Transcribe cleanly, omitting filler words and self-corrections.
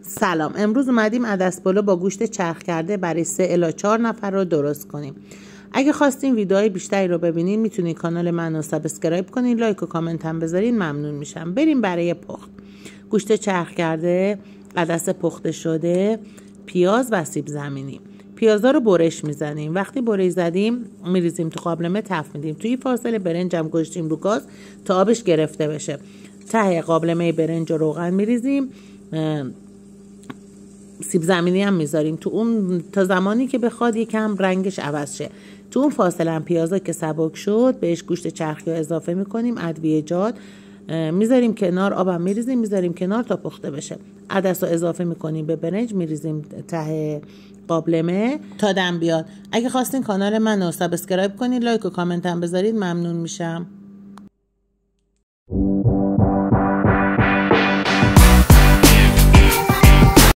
سلام، امروز اومدیم عدس پلو با گوشت چرخ کرده برای 3 الی 4 نفر رو درست کنیم. اگه خواستین ویدیوهای بیشتری رو ببینین میتونین کانال من رو سابسکرایب کنین، لایک و کامنت هم بذارین، ممنون میشم. بریم برای پخت. گوشت چرخ کرده، عدس پخته شده، پیاز و سیب زمینی. پیازا رو برش میزنیم. وقتی برش زدیم میریزیم تو قابلمه، تفت میدیم. توی فاصله برنج هم گذاشتیم رو گاز تا آبش گرفته بشه. ته قابلمه برنج و روغن میریزیم. سیب زمینی هم میذاریم تو اون تا زمانی که بخواد یکم رنگش عوض شه. تو اون فاصله هم پیازا که سبک شد بهش گوشت چرخی رو اضافه میکنیم، ادویه‌جات میذاریم کنار، آبم میریزیم میذاریم کنار تا پخته بشه. عدس رو اضافه میکنیم به برنج، میریزیم ته قابلمه تا دم بیاد. اگه خواستین کانال من رو سابسکرایب کنین، لایک و کامنت هم بذارید، ممنون میشم.